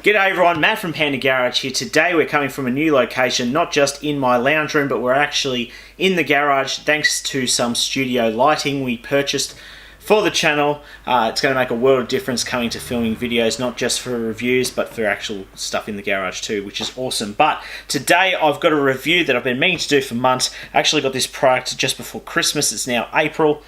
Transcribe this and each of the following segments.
G'day everyone, Matt from Panda Garage here. Today we're coming from a new location, not just in my lounge room, but we're actually in the garage thanks to some studio lighting we purchased for the channel. It's going to make a world of difference coming to filming videos, not just for reviews, but for actual stuff in the garage too, which is awesome. But today I've got a review that I've been meaning to do for months. I actually got this product just before Christmas. It's now April,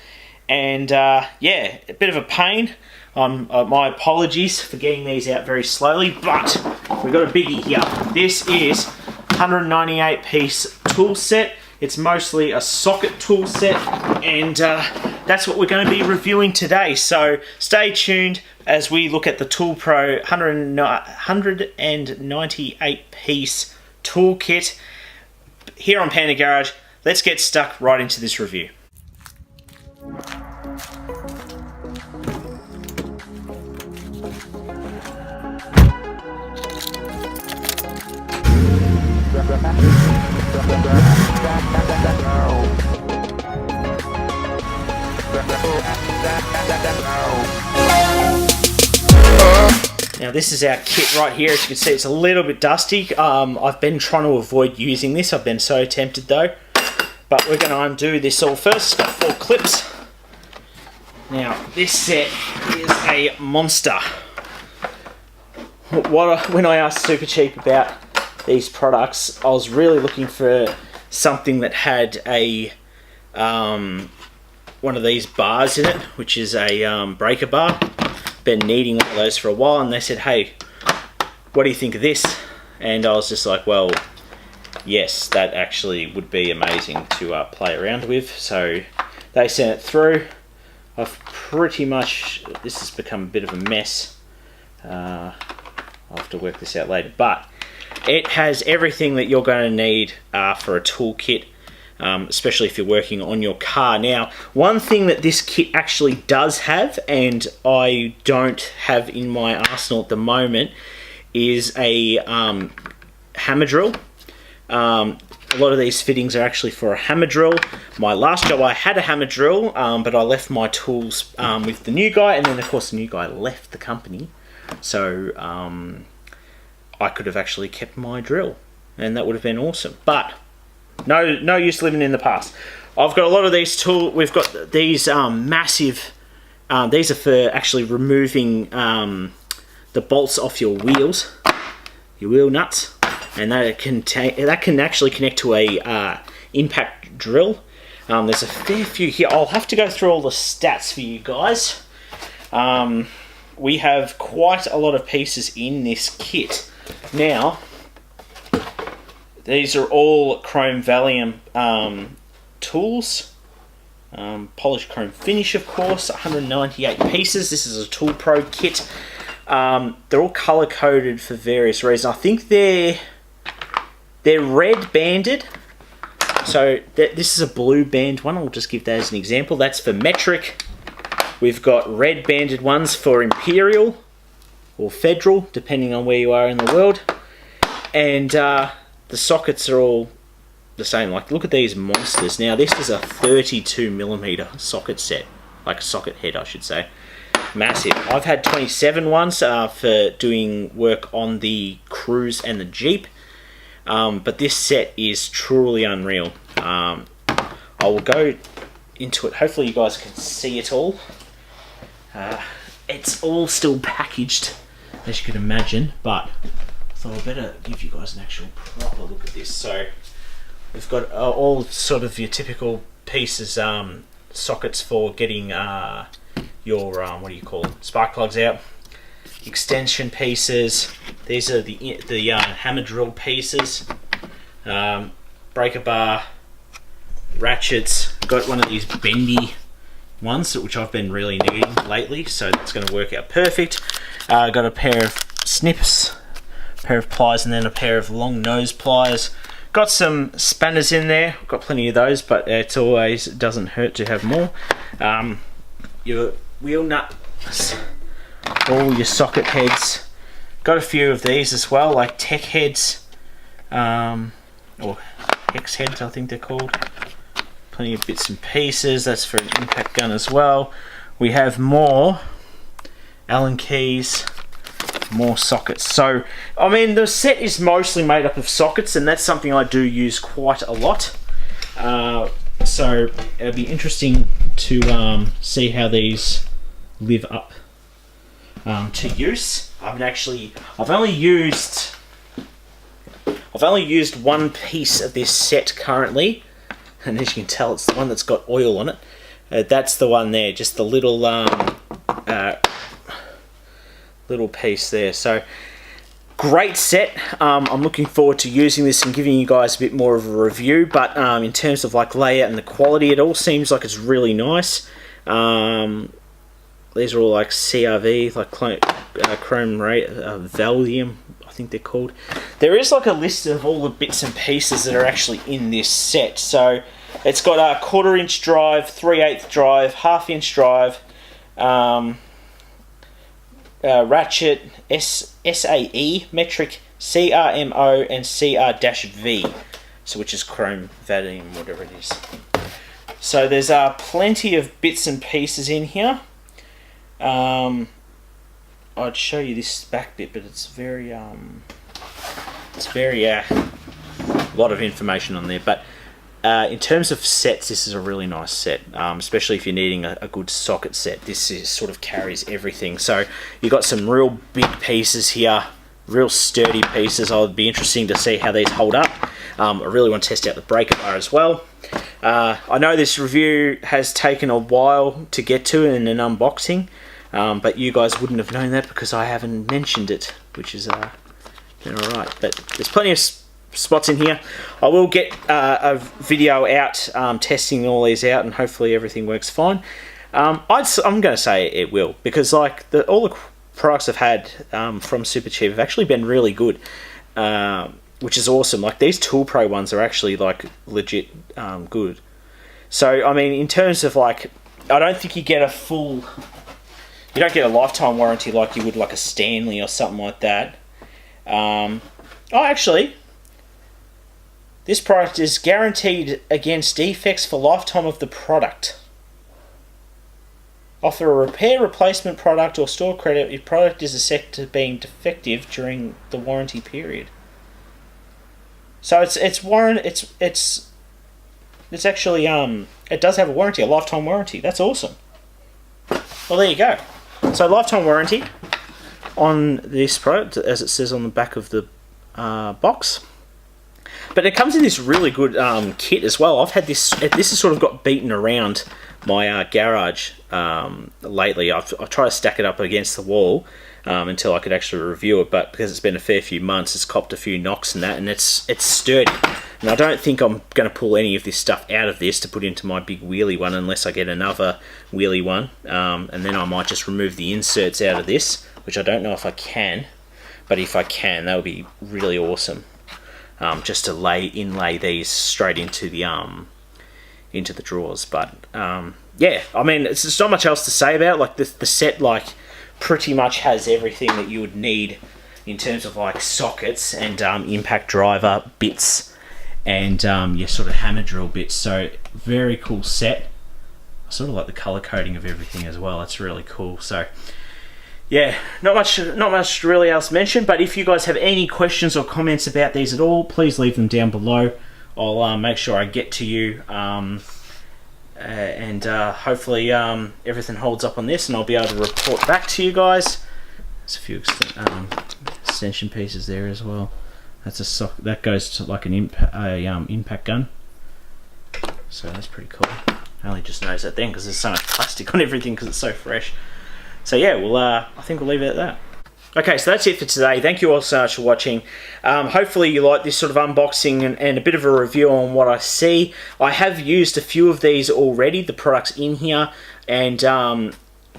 and yeah, a bit of a pain. My apologies for getting these out very slowly, but we've got a biggie here. This is 198 piece tool set. It's mostly a socket tool set, and that's what we're going to be reviewing today. So stay tuned as we look at the ToolPRO 198 piece toolkit here on Panda Garage. Let's get stuck right into this review. Now this is our kit right here. As you can see, it's a little bit dusty. I've been trying to avoid using this. I've been so tempted though. But we're going to undo this all first. It's got 4 clips. Now this set is a monster. When I asked SuperCheap about these products, I was really looking for something that had a one of these bars in it, which is a breaker bar. Been needing one of those for a while, and they said, hey, what do you think of this? And I was just like, well, yes, that actually would be amazing to play around with. So they sent it through. I've pretty much, this has become a bit of a mess. I'll have to work this out later, but it has everything that you're going to need for a toolkit, especially if you're working on your car. Now, one thing that this kit actually does have, and I don't have in my arsenal at the moment, is a hammer drill. A lot of these fittings are actually for a hammer drill. My last job I had a hammer drill, but I left my tools with the new guy, and then of course the new guy left the company. So I could have actually kept my drill, and that would have been awesome. But no use living in the past. I've got a lot of these tools. We've got these massive. These are for actually removing the bolts off your wheels, your wheel nuts, and that can actually connect to a impact drill. There's a fair few here. I'll have to go through all the stats for you guys. We have quite a lot of pieces in this kit. Now, these are all Chrome Valium tools. Polished chrome finish, of course, 198 pieces. This is a ToolPRO kit. They're all color-coded for various reasons. I think they're red banded. So this is a blue band one. I'll just give that as an example. That's for metric. We've got red banded ones for Imperial or Federal, depending on where you are in the world. And the sockets are all the same. Like, look at these monsters. Now, this is a 32mm socket set. Like a socket head, I should say. Massive. I've had 27 ones for doing work on the Cruise and the Jeep. But this set is truly unreal. I will go into it. Hopefully you guys can see it all. It's all still packaged, as you can imagine, but I thought I'd better give you guys an actual proper look at this. So we've got all sort of your typical pieces, sockets for getting your what do you call them, spark plugs out, extension pieces. These are the hammer drill pieces, breaker bar, ratchets. Got one of these bendy ones, which I've been really needing lately, so that's going to work out perfect. Got a pair of snips, a pair of pliers, and then a pair of long nose pliers. Got some spanners in there. Got plenty of those, but it doesn't hurt to have more. Your wheel nuts, all your socket heads. Got a few of these as well, like tech heads, or hex heads, I think they're called. Plenty of bits and pieces. That's for an impact gun as well. We have more Allen keys, more sockets. So, I mean, the set is mostly made up of sockets, and that's something I do use quite a lot. So it'll be interesting to see how these live up to use. I've only used one piece of this set currently, and as you can tell, it's the one that's got oil on it. That's the one there, just the little little piece there. So great set. I'm looking forward to using this and giving you guys a bit more of a review, but in terms of like layout and the quality, it all seems like it's really nice. These are all like CRV, like chrome Valium, I think they're called. There is like a list of all the bits and pieces that are actually in this set. So it's got a 1/4 inch drive, 3/8 drive, 1/2 inch drive, ratchet, SAE, metric, CRMO, and CR-V, so which is chrome Valium, whatever it is. So there's plenty of bits and pieces in here. I'd show you this back bit, but it's very a lot of information on there. But in terms of sets, this is a really nice set, especially if you're needing a good socket set. This sort of carries everything. So you've got some real big pieces here, real sturdy pieces. I'll be interesting to see how these hold up. I really want to test out the breaker bar as well. I know this review has taken a while to get to in an unboxing, but you guys wouldn't have known that because I haven't mentioned it, which is alright. But there's plenty of spots in here. I will get a video out testing all these out, and hopefully everything works fine. I'm going to say it will, because like all the products I've had from SuperCheap have actually been really good, which is awesome. Like these ToolPRO ones are actually like legit good. So I mean, in terms of like, I don't think you get you don't get a lifetime warranty like you would like a Stanley or something like that. Actually, this product is guaranteed against defects for lifetime of the product. Offer a repair, replacement product, or store credit if product is assessed as being defective during the warranty period. So it's actually it does have a warranty, a lifetime warranty. That's awesome. Well, there you go. So lifetime warranty on this product, as it says on the back of the box. But it comes in this really good kit as well. I've had this. This has sort of got beaten around my garage lately. I've tried to stack it up against the wall until I could actually review it. But because it's been a fair few months, it's copped a few knocks and that, and it's sturdy. And I don't think I'm going to pull any of this stuff out of this to put into my big wheelie one unless I get another wheelie one. And then I might just remove the inserts out of this, which I don't know if I can. But if I can, that would be really awesome. Just to inlay these straight into the drawers. But yeah, I mean, it's not much else to say about it. Like the set, like pretty much has everything that you would need in terms of like sockets and impact driver bits and your sort of hammer drill bits. So very cool set. I sort of like the color coding of everything as well. That's really cool. So yeah, not much really else mentioned, but if you guys have any questions or comments about these at all, please leave them down below. I'll make sure I get to you, and hopefully everything holds up on this, and I'll be able to report back to you guys. There's a few extension pieces there as well. That's a sock that goes to like an impact gun, so that's pretty cool. I only just noticed that then because there's so much plastic on everything because it's so fresh. So yeah, I think we'll leave it at that. Okay, so that's it for today. Thank you all so much for watching. Hopefully you like this sort of unboxing and a bit of a review on what I see. I have used a few of these already, the products in here, and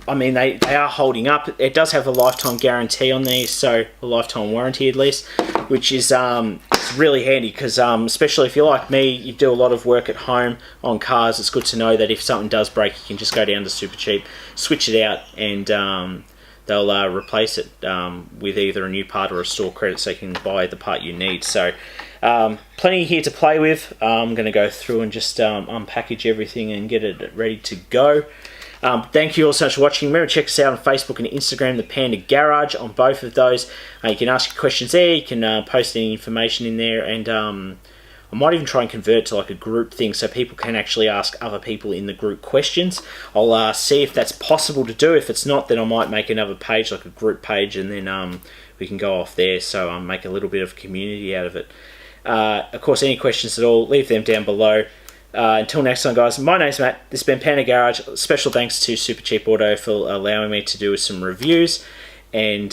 I mean, they are holding up. It does have a lifetime guarantee on these, so a lifetime warranty at least, which is it's really handy because especially if you're like me, you do a lot of work at home on cars. It's good to know that if something does break, you can just go down to SuperCheap, switch it out, and they'll replace it with either a new part or a store credit, so you can buy the part you need. So plenty here to play with. I'm going to go through and just unpackage everything and get it ready to go. Thank you all so much for watching. Remember to check us out on Facebook and Instagram, the Panda Garage, on both of those. You can ask your questions there, you can post any information in there, and I might even try and convert to like a group thing so people can actually ask other people in the group questions. I'll see if that's possible to do. If it's not, then I might make another page, like a group page, and then we can go off there, so make a little bit of community out of it. Of course, any questions at all, leave them down below. Until next time, guys, my name's Matt. This has been Panda Garage. Special thanks to SuperCheap Auto for allowing me to do some reviews, and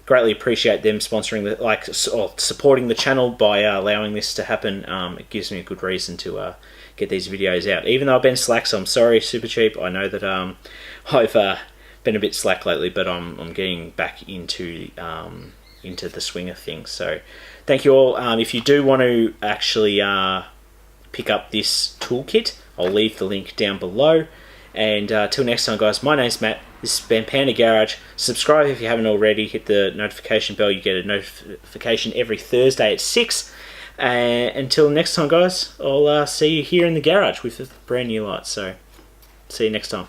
greatly appreciate them sponsoring or supporting the channel by allowing this to happen. It gives me a good reason to get these videos out. Even though I've been slack, so I'm sorry, SuperCheap. I know that I've been a bit slack lately, but I'm getting back into the swing of things. So thank you all. If you do want to actually pick up this toolkit, I'll leave the link down below. And till next time, guys, my name's Matt. This has been Panda Garage. Subscribe if you haven't already. Hit the notification bell. You get a notification every Thursday at 6. Until next time, guys, I'll see you here in the garage with a brand new light. So see you next time.